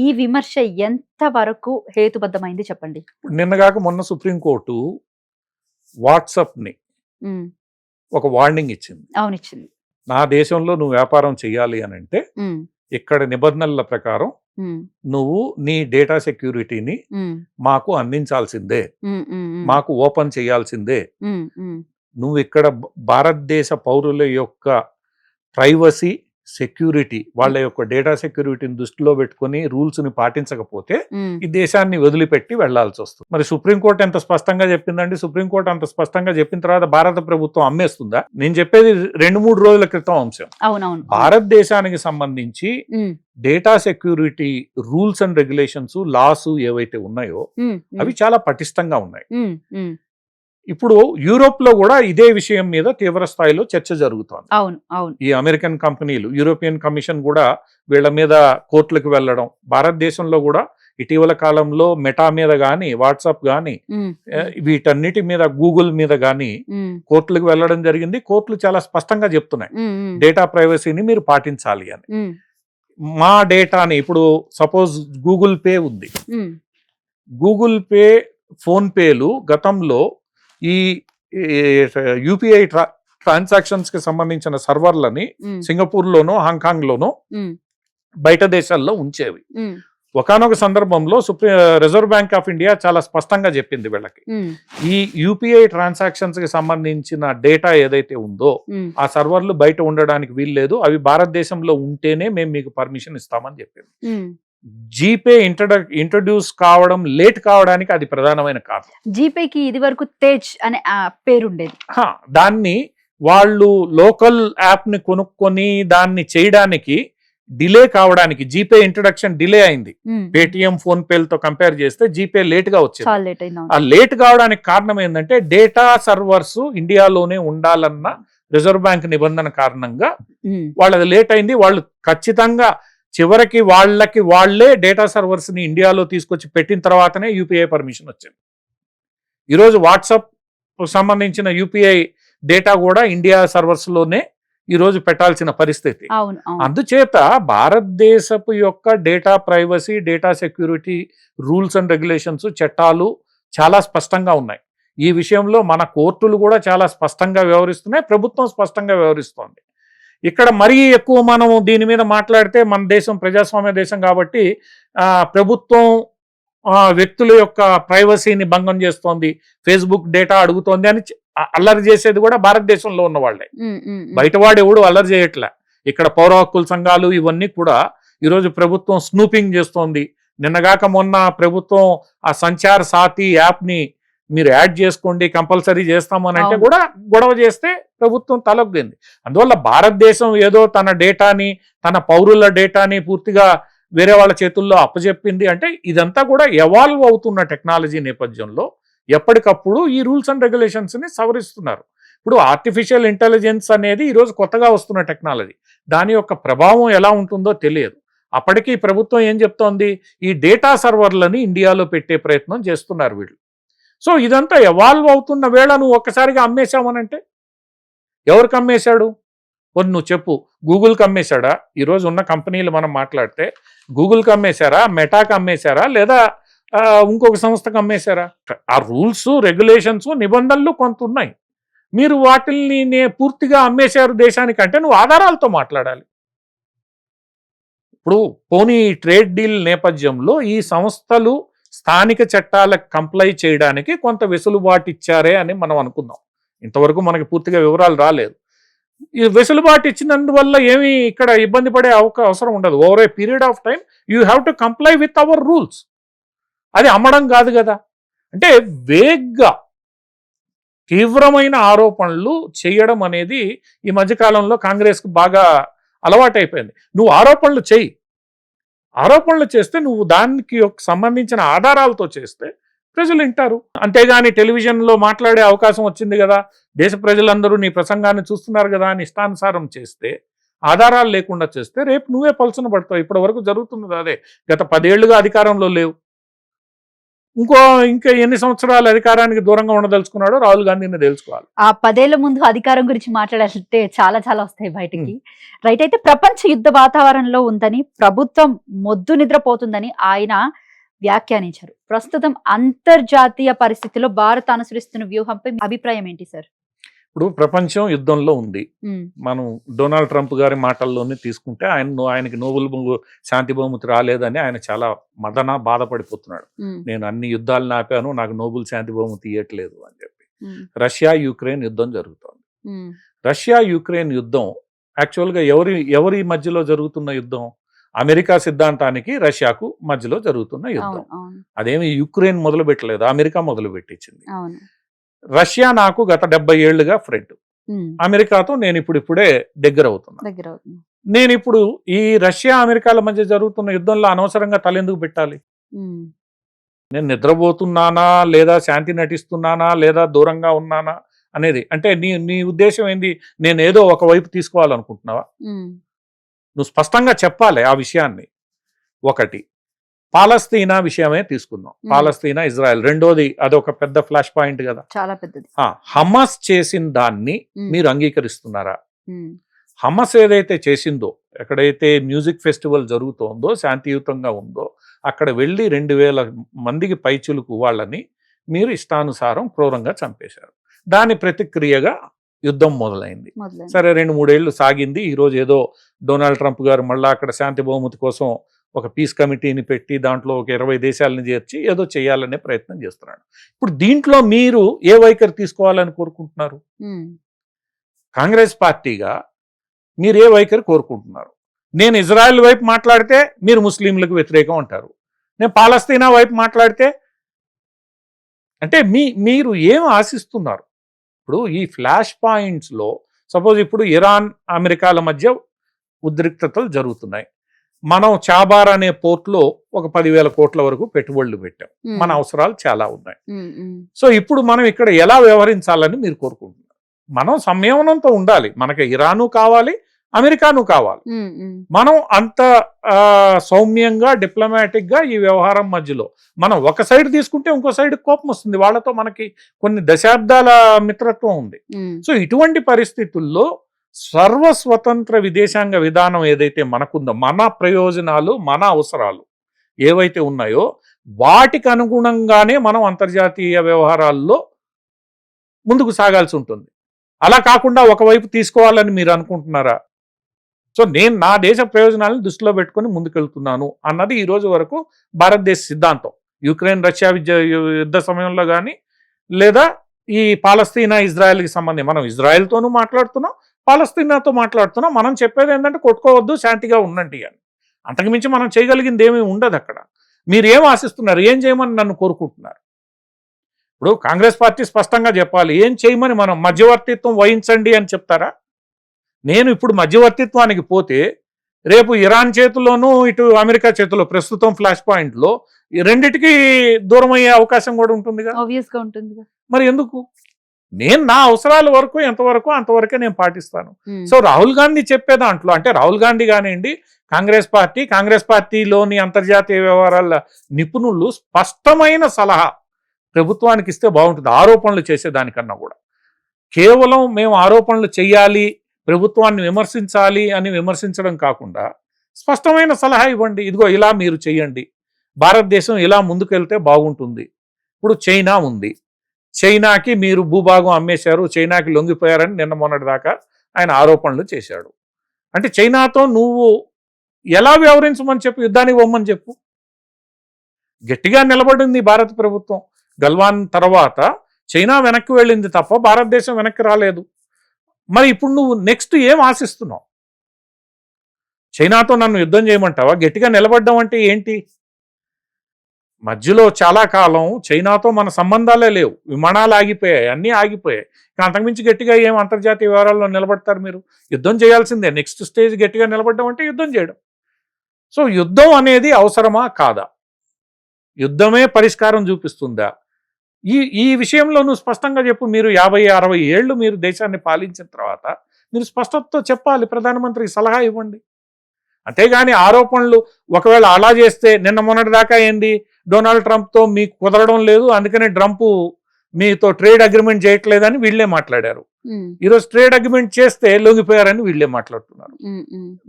ఈ విమర్శ ఎంత వరకు హేతుబద్ధమైంది చెప్పండి. నిన్నగాక మొన్న సుప్రీంకోర్టు వాట్సాప్ ని ఉమ్, ఒక వార్నింగ్ ఇచ్చింది. అవును, ఇచ్చింది. నా దేశంలో నువ్వు వ్యాపారం చేయాలి అని అంటే ఉమ్, ఇక్కడ నిబంధనల ప్రకారం ఉమ్, నువ్వు నీ డేటా సెక్యూరిటీని ఉమ్, మాకు అందించాల్సిందే, ఉమ్, ఉమ్, ఉమ్, మాకు ఓపెన్ చేయాల్సిందే. ఉమ్, ఉమ్, నువ్వు ఇక్కడ భారతదేశ పౌరుల యొక్క ప్రైవసీ, సెక్యూరిటీ, వాళ్ళ యొక్క డేటా సెక్యూరిటీని దృష్టిలో పెట్టుకుని రూల్స్ ని పాటించకపోతే ఉమ్, ఈ దేశాన్ని వదిలిపెట్టి వెళ్లాల్సి వస్తుంది. మరి సుప్రీంకోర్టు ఎంత స్పష్టంగా చెప్పిందండి? సుప్రీంకోర్టు అంత స్పష్టంగా చెప్పిన తర్వాత భారత ప్రభుత్వం అమ్మేస్తుందా? నేను చెప్పేది 2-3 రోజుల క్రితం అంశం. అవునవును. భారతదేశానికి సంబంధించి um, data security rules and regulations, laws ఏవైతే ఉన్నాయో ఉమ్, అవి చాలా పటిష్టంగా ఉన్నాయి. ఉమ్, ఉమ్, ఇప్పుడు యూరోప్ లో కూడా ఇదే విషయం మీద తీవ్ర స్థాయిలో చర్చ జరుగుతోంది. అవును, అవును. ఈ అమెరికన్ కంపెనీలు, యూరోపియన్ కమిషన్ కూడా వీళ్ళ మీద కోర్టులకు వెళ్ళడం, భారతదేశంలో కూడా ఇటీవల కాలంలో మెటా మీద గాని, వాట్సాప్ గాని, ఉమ్, వీటన్నిటి మీద, గూగుల్ మీద గాని ఉమ్, కోర్టులకు వెళ్ళడం జరిగింది. కోర్టులు చాలా స్పష్టంగా చెప్తున్నాయి ఉమ్, ఉమ్, డేటా ప్రైవసీని మీరు పాటించాలి అని. ఉమ్, మా డేటాని, ఇప్పుడు సపోజ్ గూగుల్ పే ఉంది, ఉమ్, గూగుల్ పే, ఫోన్ పేలు గతంలో ఈ యూపీఐ ట్రాన్సాక్షన్స్ కి సంబంధించిన సర్వర్లని ఉమ్, సింగపూర్ లోనో హాంకాంగ్ లోనో ఉమ్, బయట దేశాల్లో ఉంచేవి. ఉమ్, ఒకానొక సందర్భంలో రిజర్వ్ బ్యాంక్ ఆఫ్ ఇండియా చాలా స్పష్టంగా చెప్పింది వీళ్ళకి, ఉమ్, ఈ యూపీఐ ట్రాన్సాక్షన్స్ కి సంబంధించిన డేటా ఏదైతే ఉందో ఉమ్, ఆ సర్వర్లు బయట ఉండడానికి వీల్లేదు, అవి భారతదేశంలో ఉంటేనే మేము మీకు పర్మిషన్ ఇస్తామని చెప్పింది. ఉమ్. జీపే ఇంట్రడ్యూస్ కావడం లేట్ కావడానికి అది ప్రధానమైన కారణం. జీపేకి ఇది వరకు తేజ్ అనే పేరు ఉండేది. దాన్ని వాళ్ళు లోకల్ యాప్ ని కొనుక్కొని దాన్ని చేయడానికి డిలే కావడానికి, జీపే ఇంట్రడక్షన్ డిలే అయింది. ఉమ్, పేటిఎం, ఫోన్ పేలతో కంపేర్ చేస్తే జీపే లేట్ గా వచ్చింది. చాలా లేట్ అయింది. ఆ లేట్ కావడానికి కారణం ఏంటంటే డేటా సర్వర్స్ ఇండియాలోనే ఉండాలన్న రిజర్వ్ బ్యాంక్ నిబంధన కారణంగా ఉమ్, వాళ్ళది లేట్ అయింది. వాళ్ళు ఖచ్చితంగా చివరికి వాళ్ళే డేటా సర్వర్స్ ని ఇండియాలో తీసుకొచ్చి పెట్టిన తర్వాతనే యూపీఐ పర్మిషన్ వచ్చింది. ఈరోజు వాట్సాప్ సంబంధించిన యూపీఐ డేటా కూడా ఇండియా సర్వర్స్ లోనే ఈరోజు పెట్టాల్సిన పరిస్థితి. అవును, అవును. అందుచేత భారతదేశపు యొక్క data privacy, data security rules and regulations, చట్టాలు చాలా స్పష్టంగా ఉన్నాయి. ఈ విషయంలో మన కోర్టులు కూడా చాలా స్పష్టంగా వ్యవహరిస్తున్నాయి, ప్రభుత్వం స్పష్టంగా వ్యవహరిస్తోంది. ఇక్కడ మరీ ఎక్కువ మనం దీని మీద మాట్లాడితే మన దేశం ప్రజాస్వామ్య దేశం కాబట్టి ప్రభుత్వం వ్యక్తుల యొక్క ప్రైవసీని భంగం చేస్తోంది, ఫేస్బుక్ డేటా అడుగుతోంది అని అల్లరి చేసేది కూడా భారతదేశంలో ఉన్న వాళ్ళే. బయటవాడు ఎవడు అల్లరి చేయట్లే. ఇక్కడ పౌర హక్కుల సంఘాలు ఇవన్నీ కూడా ఈరోజు ప్రభుత్వం స్నూపింగ్ చేస్తోంది. నిన్నగాక మొన్న ప్రభుత్వం ఆ సంచార్ సాతి యాప్ని మీరు యాడ్ చేసుకోండి కంపల్సరీ చేస్తామని అంటే కూడా గొడవ చేస్తే ప్రభుత్వం తలొగ్గింది. అందువల్ల భారతదేశం ఏదో తన డేటాని, తన పౌరుల డేటాని పూర్తిగా వేరే వాళ్ళ చేతుల్లో అప్పచెప్పింది అంటే ఇదంతా కూడా ఎవాల్వ్ అవుతున్న టెక్నాలజీ నేపథ్యంలో ఎప్పటికప్పుడు ఈ రూల్స్ అండ్ రెగ్యులేషన్స్ని సవరిస్తున్నారు. ఇప్పుడు ఆర్టిఫిషియల్ ఇంటెలిజెన్స్ అనేది ఈరోజు కొత్తగా వస్తున్న టెక్నాలజీ. దాని యొక్క ప్రభావం ఎలా ఉంటుందో తెలియదు. అప్పటికీ ప్రభుత్వం ఏం చెప్తోంది, ఈ డేటా సర్వర్లని ఇండియాలో పెట్టే ప్రయత్నం చేస్తున్నారు వీళ్ళు. సో ఇదంతా ఎవాల్వ్ అవుతున్న వేళ నువ్వు ఒక్కసారిగా అమ్మేశావనంటే ఎవరికి అమ్మేశాడు? నువ్వు చెప్పు. గూగుల్కి అమ్మేశాడా? ఈరోజు ఉన్న కంపెనీలు మనం మాట్లాడితే గూగుల్కి అమ్మేశారా, మెటాకి అమ్మేశారా, లేదా ఇంకొక సంస్థకు అమ్మేశారా? ఆ రూల్స్ రెగ్యులేషన్స్ నిబంధనలు కొంత ఉన్నాయి. మీరు వాటిల్ని పూర్తిగా అమ్మేశారు దేశానికి అంటే నువ్వు ఆధారాలతో మాట్లాడాలి. ఇప్పుడు పోనీ ట్రేడ్ డీల్ నేపథ్యంలో ఈ సంస్థలు స్థానిక చట్టాలకు కంప్లై చేయడానికి కొంత వెసులుబాటు ఇచ్చారే అని మనం అనుకుందాం. ఇంతవరకు మనకి పూర్తిగా వివరాలు రాలేదు. ఈ వెసులుబాటు ఇచ్చినందువల్ల ఏమి ఇక్కడ ఇబ్బంది పడే అవసరం ఉండదు. Over a period of time you have to comply with our rules. అది అమ్మడం కాదు కదా. అంటే వేగ్గా తీవ్రమైన ఆరోపణలు చేయడం అనేది ఈ మధ్యకాలంలో కాంగ్రెస్కి బాగా అలవాటైపోయింది. నువ్వు ఆరోపణలు చెయ్యి, ఆరోపణలు చేస్తే నువ్వు దానికి సంబంధించిన ఆధారాలతో చేస్తే ప్రజలు వింటారు. అంతేగాని టెలివిజన్లో మాట్లాడే అవకాశం వచ్చింది కదా, దేశ ప్రజలందరూ నీ ప్రసంగాన్ని చూస్తున్నారు కదా అని ఇష్టానుసారం చేస్తే, ఆధారాలు లేకుండా చేస్తే రేపు నువ్వే పలుచన పడతావు. ఇప్పటి వరకు జరుగుతున్నది అదే. గత 10 ఏళ్లుగా అధికారంలో లేవు. ఇంకా ఎన్ని సంవత్సరాలు అధికారానికి దూరంగా ఉండదలుచుకున్నాడో రాహుల్ గాంధీని తెలుసుకోవాలి. ఆ 10 ఏళ్ల ముందు అధికారం గురించి మాట్లాడాలంటే చాలా చాలా వస్తాయి బయటికి. రైట్. అయితే ప్రపంచ యుద్ధ వాతావరణంలో ఉందని, ప్రభుత్వం మొద్దు నిద్రపోతుందని ఆయన వ్యాఖ్యానించారు. ప్రస్తుతం అంతర్జాతీయ పరిస్థితిలో భారత్ అనుసరిస్తున్న వ్యూహంపై మీ అభిప్రాయం ఏంటి సార్? ఇప్పుడు ప్రపంచం యుద్ధంలో ఉంది. మనం డొనాల్డ్ ట్రంప్ గారి మాటల్లోనే తీసుకుంటే ఆయనకి నోబెల్ శాంతి బహుమతి రాలేదని ఆయన చాలా బాధపడిపోతున్నాడు. నేను అన్ని యుద్ధాలను ఆపాను, నాకు నోబెల్ శాంతి బహుమతి ఇవ్వట్లేదు అని చెప్పి. రష్యా యుక్రెయిన్ యుద్ధం జరుగుతోంది. రష్యా యుక్రెయిన్ యుద్ధం యాక్చువల్గా ఎవరి మధ్యలో జరుగుతున్న యుద్ధం? అమెరికా సిద్ధాంతానికి రష్యాకు మధ్యలో జరుగుతున్న యుద్ధం. అదేమి యుక్రెయిన్ మొదలు పెట్టలేదు, అమెరికా మొదలు పెట్టించింది. రష్యా నాకు గత 70 ఏళ్లుగా ఫ్రెండ్. అమెరికాతో నేను ఇప్పుడే దగ్గర అవుతున్నా. నేను ఇప్పుడు ఈ రష్యా అమెరికాల మధ్య జరుగుతున్న యుద్ధంలో అనవసరంగా తలెందుకు పెట్టాలి? నేను నిద్రపోతున్నానా, లేదా శాంతి నటిస్తున్నానా, లేదా దూరంగా ఉన్నానా అనేది. అంటే నీ ఉద్దేశం ఏంది? నేను ఏదో ఒకవైపు తీసుకోవాలనుకుంటున్నావా? నువ్వు స్పష్టంగా చెప్పాలి ఆ విషయాన్ని. ఒకటి, పాలస్తీనా విషయమే తీసుకుందాం. పాలస్తీనా, ఇజ్రాయెల్. రెండోది అదొక పెద్ద ఫ్లాష్ పాయింట్ కదా, చాలా పెద్దది. హమాస్ చేసిన దాన్ని మీరు అంగీకరిస్తున్నారా? హమాస్ ఏదైతే చేసిందో, ఎక్కడైతే మ్యూజిక్ ఫెస్టివల్ జరుగుతోందో, శాంతియుతంగా ఉందో, అక్కడ వెళ్ళి 2000 మందికి పైచులకు వాళ్ళని మీరు ఇష్టానుసారం క్రూరంగా చంపేశారు. దాని ప్రతిక్రియగా యుద్ధం మొదలైంది. సరే, 2-3 ఏళ్ళు సాగింది. ఈరోజు ఏదో డొనాల్డ్ ట్రంప్ గారు మళ్ళీ అక్కడ శాంతి బహుమతి కోసం ఒక పీస్ కమిటీని పెట్టి దాంట్లో ఒక 20 దేశాలను చేర్చి ఏదో చేయాలనే ప్రయత్నం చేస్తున్నాడు. ఇప్పుడు దీంట్లో మీరు ఏ వైఖరి తీసుకోవాలని కోరుకుంటున్నారు? కాంగ్రెస్ పార్టీగా మీరు ఏ వైఖరి కోరుకుంటున్నారు? నేను ఇజ్రాయెల్ వైపు మాట్లాడితే మీరు ముస్లింలకు వ్యతిరేకం అంటారు. నేను పాలస్తీనా వైపు మాట్లాడితే అంటే మీరు ఏం ఆశిస్తున్నారు? ఇప్పుడు ఈ ఫ్లాష్ పాయింట్స్లో సపోజ్ ఇప్పుడు ఇరాన్ అమెరికాల మధ్య ఉద్రిక్తతలు జరుగుతున్నాయి. మనం చాబార్ అనే పోర్ట్లో ఒక 10,000 కోట్ల వరకు పెట్టుబడులు పెట్టాం. మన అవసరాలు చాలా ఉన్నాయి. సో ఇప్పుడు మనం ఇక్కడ ఎలా వ్యవహరించాలని మీరు కోరుకుంటున్నారు? మనం సంయమనంతో ఉండాలి. మనకి ఇరాను కావాలి, అమెరికాను కావాలి. మనం అంత సౌమ్యంగా, డిప్లొమాటిక్ గా ఈ వ్యవహారం మధ్యలో మనం ఒక సైడ్ తీసుకుంటే ఇంకో సైడ్ కోపం వస్తుంది. వాళ్ళతో మనకి కొన్ని దశాబ్దాల మిత్రత్వం ఉంది. సో ఇటువంటి పరిస్థితుల్లో సర్వస్వతంత్ర విదేశాంగ విధానం ఏదైతే మనకుందో, మన ప్రయోజనాలు, మన అవసరాలు ఏవైతే ఉన్నాయో వాటికి అనుగుణంగానే మనం అంతర్జాతీయ వ్యవహారాల్లో ముందుకు సాగాల్సి ఉంటుంది. అలా కాకుండా ఒకవైపు తీసుకోవాలని మీరు అనుకుంటున్నారా? సో నేను నా దేశ ప్రయోజనాలను దృష్టిలో పెట్టుకొని ముందుకెళ్తున్నాను అన్నది ఈ రోజు వరకు భారతదేశ సిద్ధాంతం. యుక్రెయిన్ రష్యా యుద్ధ సమయంలో కానీ, లేదా ఈ పాలస్తీనా ఇజ్రాయెల్కి సంబంధించి మనం ఇజ్రాయెల్తోనూ మాట్లాడుతున్నాం, పాలస్తీనాతో మాట్లాడుతున్నాం. మనం చెప్పేది ఏంటంటే కొట్టుకోవద్దు, శాంతిగా ఉండండి అని. అంతకుమించి మనం చేయగలిగింది ఏమీ ఉండదు అక్కడ. మీరు ఏం ఆశిస్తున్నారు, ఏం చేయమని నన్ను కోరుకుంటున్నారు? ఇప్పుడు కాంగ్రెస్ పార్టీ స్పష్టంగా చెప్పాలి, ఏం చేయమని. మనం మధ్యవర్తిత్వం వహించండి అని చెప్తారా? నేను ఇప్పుడు మధ్యవర్తిత్వానికి పోతే రేపు ఇరాన్ చేతిలోనూ ఇటు అమెరికా చేతిలో ప్రస్తుతం ఫ్లాష్ పాయింట్లో ఈ రెండిటికి దూరం అయ్యే అవకాశం కూడా ఉంటుందిగా. ఆబ్వియస్గా ఉంటుంది. మరి ఎందుకు? నేను నా అవసరాల వరకు ఎంతవరకు అంతవరకే నేను పాటిస్తాను. సో రాహుల్ గాంధీ చెప్పే దాంట్లో, అంటే రాహుల్ గాంధీ కానివ్వండి, కాంగ్రెస్ పార్టీలోని అంతర్జాతీయ వ్యవహారాల నిపుణులు స్పష్టమైన సలహా ప్రభుత్వానికి ఇస్తే బాగుంటుంది. ఆరోపణలు చేసేదానికన్నా కూడా కేవలం మేము ఆరోపణలు చేయాలి, ప్రభుత్వాన్ని విమర్శించాలి అని విమర్శించడం కాకుండా స్పష్టమైన సలహా ఇవ్వండి. ఇదిగో ఇలా మీరు చెయ్యండి, భారతదేశం ఇలా ముందుకెళ్తే బాగుంటుంది. ఇప్పుడు చైనా ఉంది, చైనాకి మీరు భూభాగం అమ్మేశారు, చైనాకి లొంగిపోయారని నిన్న మొన్నటి దాకా ఆయన ఆరోపణలు చేశాడు. అంటే చైనాతో నువ్వు ఎలా వ్యవహరించమని చెప్పు, యుద్ధానికి పోమని చెప్పు. గట్టిగా నిలబడింది భారత ప్రభుత్వం. గల్వాన్ తర్వాత చైనా వెనక్కి వెళ్ళింది తప్ప భారతదేశం వెనక్కి రాలేదు. మరి ఇప్పుడు నువ్వు నెక్స్ట్ ఏం ఆశిస్తున్నావు? చైనాతో నన్ను యుద్ధం చేయమంటావా? గట్టిగా నిలబడ్డం అంటే ఏంటి? మధ్యలో చాలా కాలం చైనాతో మన సంబంధాలే లేవు, విమానాలు ఆగిపోయాయి, అన్నీ ఆగిపోయాయి. ఇంకా అంతకుమించి గట్టిగా ఏం అంతర్జాతీయ వ్యవహారాల్లో నిలబడతారు మీరు? యుద్ధం చేయాల్సిందే. నెక్స్ట్ స్టేజ్ గట్టిగా నిలబడ్డం అంటే యుద్ధం చేయడం. సో యుద్ధం అనేది అవసరమా కాదా? యుద్ధమే పరిష్కారం చూపిస్తుందా? ఈ విషయంలో నువ్వు స్పష్టంగా చెప్పు. మీరు 50-60 ఏళ్ళు మీరు దేశాన్ని పాలించిన తర్వాత మీరు స్పష్టతతో చెప్పాలి, ప్రధానమంత్రికి సలహా ఇవ్వండి. అంతేగాని ఆరోపణలు, ఒకవేళ అలా చేస్తే నిన్న మొన్నటి దాకా ఏంది, డొనాల్డ్ ట్రంప్తో మీకు కుదరడం లేదు, అందుకనే ట్రంప్ మీతో ట్రేడ్ అగ్రిమెంట్ చేయట్లేదని వీళ్ళే మాట్లాడారు. ఈరోజు ట్రేడ్ అగ్రిమెంట్ చేస్తే లొంగిపోయారని వీళ్ళే మాట్లాడుతున్నారు.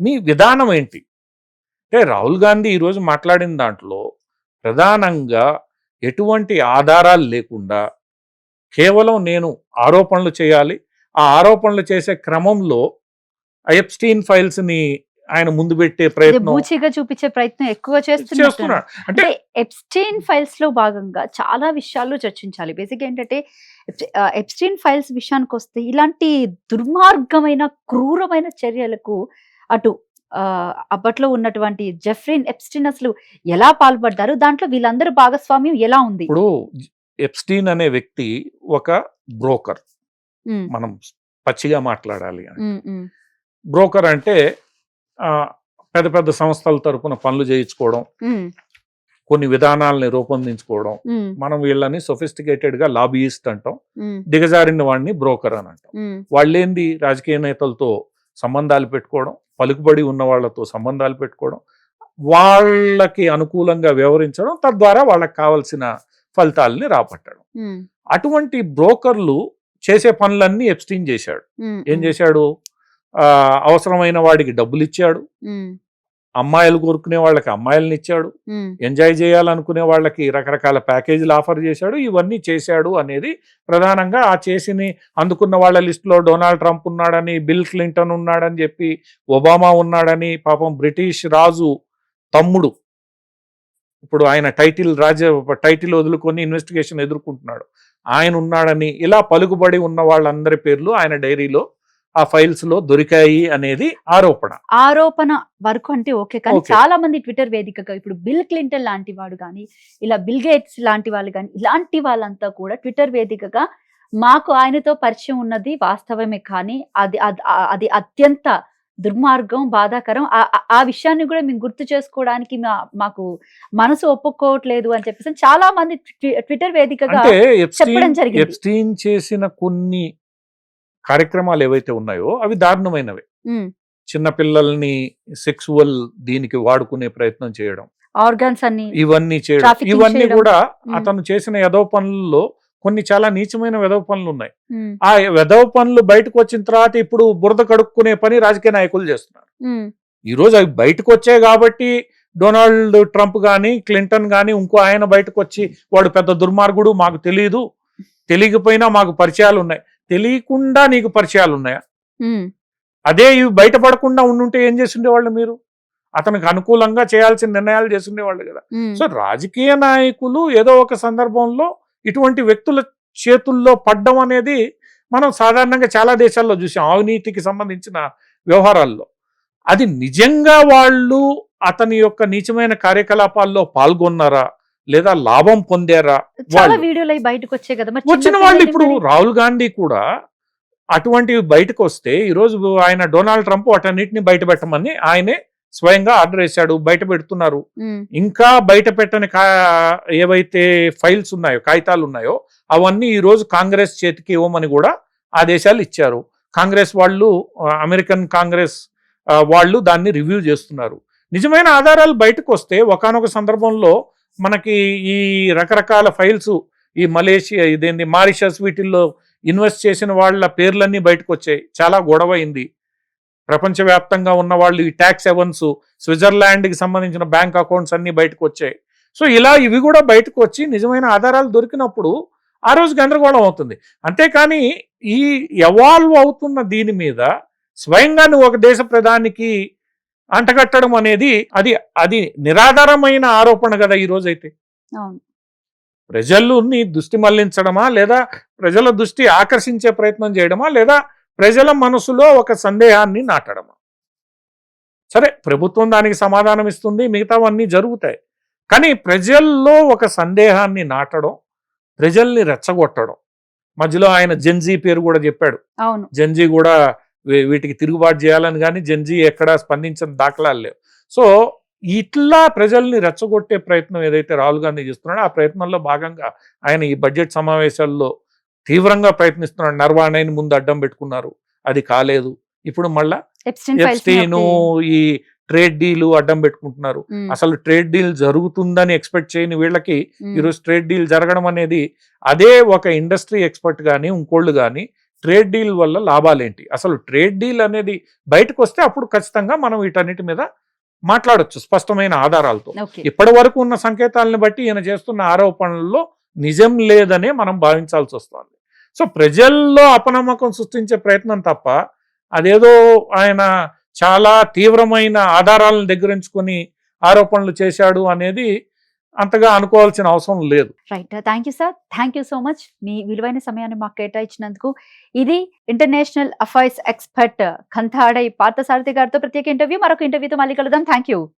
మీ విధానం ఏంటి? అంటే రాహుల్ గాంధీ ఈరోజు మాట్లాడిన దాంట్లో ప్రధానంగా ఎటువంటి ఆధారాలు లేకుండా కేవలం నేను ఆరోపణలు చేయాలి, ఆ ఆరోపణలు చేసే క్రమంలో ఎప్స్టీన్ ఫైల్స్ ని ఆయన ముందు పెట్టే ప్రయత్నం, బూచిగా చూపించే ప్రయత్నం ఎక్కువ చేస్తున్నాడు. అంటే ఎప్స్టీన్ ఫైల్స్ లో భాగంగా చాలా విషయాలు చర్చించాలి. బేసిక్ ఏంటంటే ఎప్స్టీన్ ఫైల్స్ విషయానికి వస్తే ఇలాంటి దుర్మార్గమైన క్రూరమైన చర్యలకు అటు అప్పట్లో ఉన్నటువంటి జెఫ్రీన్ ఎప్స్టీన్ అసలు ఎలా పాల్పడ్డారు, దాంట్లో వీళ్ళందరూ భాగస్వామ్యం ఎలా ఉంది? ఇప్పుడు ఎప్స్టీన్ అనే వ్యక్తి ఒక బ్రోకర్. మనం పచ్చిగా మాట్లాడాలి అంటే బ్రోకర్ అంటే పెద్ద పెద్ద సంస్థల తరపున పనులు చేయించుకోవడం, కొన్ని విధానాలని రూపొందించుకోవడం. మనం వీళ్ళని సొఫిస్టికేటెడ్ గా లాబీయిస్ట్ అంటాం, దిగజారిన వాడిని బ్రోకర్ అని అంటాం. వాళ్ళేంది, రాజకీయ నేతలతో సంబంధాలు పెట్టుకోవడం, పలుకుబడి ఉన్న వాళ్ళతో సంబంధాలు పెట్టుకోవడం, వాళ్ళకి అనుకూలంగా వ్యవహరించడం, తద్వారా వాళ్ళకి కావాల్సిన ఫలితాలని రాబట్టడం. అటువంటి బ్రోకర్లు చేసే పనులన్నీ ఎప్స్టీన్ చేశాడు. ఏం చేశాడు? అవసరమైన వాడికి డబ్బులు ఇచ్చాడు, అమ్మాయిలు కోరుకునే వాళ్ళకి అమ్మాయిలను ఇచ్చాడు, ఎంజాయ్ చేయాలనుకునే వాళ్ళకి రకరకాల ప్యాకేజీలు ఆఫర్ చేశాడు. ఇవన్నీ చేశాడు అనేది ప్రధానంగా ఆ చేసిని అందుకున్న వాళ్ళ లిస్టులో డొనాల్డ్ ట్రంప్ ఉన్నాడని, బిల్ క్లింటన్ ఉన్నాడని చెప్పి, ఒబామా ఉన్నాడని, పాపం బ్రిటిష్ రాజు తమ్ముడు, ఇప్పుడు ఆయన టైటిల్ వదులుకొని ఇన్వెస్టిగేషన్ ఎదుర్కొంటున్నాడు, ఆయన ఉన్నాడని, ఇలా పలుకుబడి ఉన్న వాళ్ళందరి పేర్లు ఆయన డైరీలో ఆ ఫైల్స్ లో దొరికాయి అనేది ఆరోపణ వరకు. అంటే ఓకే, కానీ చాలా మంది ట్విట్టర్ వేదికగా ఇప్పుడు బిల్ క్లింటన్ లాంటి వాడు కానీ, ఇలా బిల్ గేట్స్ లాంటి వాళ్ళు కానీ, ఇలాంటి వాళ్ళంతా కూడా ట్విట్టర్ వేదికగా మాకు ఆయనతో పరిచయం ఉన్నది వాస్తవమే, కానీ అది అత్యంత దుర్మార్గం, బాధాకరం, ఆ విషయాన్ని కూడా మేము గుర్తు చేసుకోవడానికి మాకు మనసు ఒప్పుకోవట్లేదు అని చెప్పేసి చాలా మంది ట్విట్టర్ వేదికగా చెప్పడం జరిగింది. ఎప్స్టీన్ చేసిన కొన్ని కార్యక్రమాలు ఏవైతే ఉన్నాయో అవి దారుణమైనవి. చిన్నపిల్లల్ని సెక్సువల్ దీనికి వాడుకునే ప్రయత్నం చేయడం, ఆర్గాన్స్ అన్ని ఇవన్నీ చేయడం, ఇవన్నీ కూడా అతను చేసిన వెధవ పనుల్లో కొన్ని చాలా నీచమైన వెధవ పనులు ఉన్నాయి. ఆ వెధవ పనులు బయటకు వచ్చిన తర్వాత ఇప్పుడు బురద కడుక్కునే పని రాజకీయ నాయకులు చేస్తున్నారు. ఈ రోజు అవి బయటకు వచ్చాయి కాబట్టి డొనాల్డ్ ట్రంప్ గాని, క్లింటన్ గాని, ఇంకో ఆయన బయటకు వచ్చి వాడు పెద్ద దుర్మార్గుడు, మాకు తెలియదు, తెలియకపోయినా మాకు పరిచయాలు ఉన్నాయి. తెలియకుండా నీకు పరిచయాలు ఉన్నాయా? అదే ఇవి బయటపడకుండా ఉండుంటే ఏం చేసిండేవాళ్ళు మీరు? అతనికి అనుకూలంగా చేయాల్సిన నిర్ణయాలు చేసిండేవాళ్ళు కదా. సో రాజకీయ నాయకులు ఏదో ఒక సందర్భంలో ఇటువంటి వ్యక్తుల చేతుల్లో పడ్డం అనేది మనం సాధారణంగా చాలా దేశాల్లో చూసాం అవినీతికి సంబంధించిన వ్యవహారాల్లో. అది నిజంగా వాళ్ళు అతని యొక్క నీచమైన కార్యకలాపాల్లో పాల్గొన్నారా లేదా లాభం పొందారా? చాలా వీడియోలు అవి బయటకు వచ్చాయి కదా, మరి వచ్చిన వాళ్ళు ఇప్పుడు రాహుల్ గాంధీ కూడా అటువంటివి బయటకు వస్తే ఈరోజు ఆయన డొనాల్డ్ ట్రంప్ వాటన్నిటిని బయట పెట్టమని ఆయనే స్వయంగా ఆర్డర్ వేశాడు, బయట పెడుతున్నారు. ఇంకా బయట పెట్టని ఏవైతే ఫైల్స్ ఉన్నాయో, కాగితాలు ఉన్నాయో అవన్నీ ఈ రోజు కాంగ్రెస్ చేతికి ఇవ్వమని కూడా ఆదేశాలు ఇచ్చారు. కాంగ్రెస్ వాళ్ళు, అమెరికన్ కాంగ్రెస్ వాళ్ళు దాన్ని రివ్యూ చేస్తున్నారు. నిజమైన ఆధారాలు బయటకు వస్తే ఒకానొక సందర్భంలో మనకి ఈ రకరకాల ఫైల్స్, ఈ మలేషియా, ఇదేంది మారిషస్, వీటిల్లో ఇన్వెస్ట్ చేసిన వాళ్ళ పేర్లన్నీ బయటకు వచ్చాయి. చాలా గొడవ అయింది. ప్రపంచవ్యాప్తంగా ఉన్న వాళ్ళు ఈ ట్యాక్స్ హెవెన్స్, స్విట్జర్లాండ్కి సంబంధించిన బ్యాంక్ అకౌంట్స్ అన్ని బయటకు వచ్చాయి. సో ఇలా ఇవి కూడా బయటకు వచ్చి నిజమైన ఆధారాలు దొరికినప్పుడు ఆ రోజు గందరగోళం అవుతుంది. అంతేకాని ఈ ఎవాల్వ్ అవుతున్న దీని మీద స్వయంగా నువ్వు ఒక దేశ ప్రధానికి అంటగట్టడం అనేది అది నిరాధారమైన ఆరోపణ కదా ఈ రోజైతే. ప్రజల్ని దృష్టి మళ్లించడమా, లేదా ప్రజల దృష్టి ఆకర్షించే ప్రయత్నం చేయడమా, లేదా ప్రజల మనసులో ఒక సందేహాన్ని నాటడమా? సరే, ప్రభుత్వం దానికి సమాధానం ఇస్తుంది, మిగతావన్నీ జరుగుతాయి. కానీ ప్రజల్లో ఒక సందేహాన్ని నాటడం, ప్రజల్ని రెచ్చగొట్టడం. మధ్యలో ఆయన జెన్జీ పేరు కూడా చెప్పాడు. జెన్జీ కూడా వీటికి తిరుగుబాటు చేయాలని, కానీ జెన్జీ ఎక్కడా స్పందించిన దాఖలాలు లేవు. సో ఇట్లా ప్రజల్ని రెచ్చగొట్టే ప్రయత్నం ఏదైతే రాహుల్ గాంధీ చేస్తున్నాడో ఆ ప్రయత్నంలో భాగంగా ఆయన ఈ బడ్జెట్ సమావేశాల్లో తీవ్రంగా ప్రయత్నిస్తున్నాడు. నర్వాణాని ముందు అడ్డం పెట్టుకున్నారు, అది కాలేదు. ఇప్పుడు మళ్ళా ఎప్స్టీన్, ఈ ట్రేడ్ డీల్ అడ్డం పెట్టుకుంటున్నారు. అసలు ట్రేడ్ డీల్ జరుగుతుందని ఎక్స్పెక్ట్ చేయని వీళ్ళకి ఈరోజు ట్రేడ్ డీల్ జరగడం అనేది, అదే ఒక ఇండస్ట్రీ ఎక్స్పర్ట్ కానీ ఇంకోళ్ళు కానీ ట్రేడ్ డీల్ వల్ల లాభాలేంటి, అసలు ట్రేడ్ డీల్ అనేది బయటకు వస్తే అప్పుడు ఖచ్చితంగా మనం వీటన్నిటి మీద మాట్లాడొచ్చు స్పష్టమైన ఆధారాలతో. ఇప్పటి వరకు ఉన్న సంకేతాలను బట్టి ఈయన చేస్తున్న ఆరోపణల్లో నిజం లేదనే మనం భావించాల్సి వస్తుంది. సో ప్రజల్లో అపనమ్మకం సృష్టించే ప్రయత్నం తప్ప అదేదో ఆయన చాలా తీవ్రమైన ఆధారాలను దగ్గరించుకొని ఆరోపణలు చేశాడు అనేది అంతగా అనుకోవాల్సిన అవసరం లేదు. Right, thank you sir, thank you so much. మీ విలువైన సమయాన్ని మాకు కేటాయించినందుకు. ఇది international affairs expert Kanthadai Parthasarathy గారితో ప్రత్యేక ఇంటర్వ్యూ. మరొక ఇంటర్వ్యూతో మళ్ళీ కలుద్దాం. Thank you.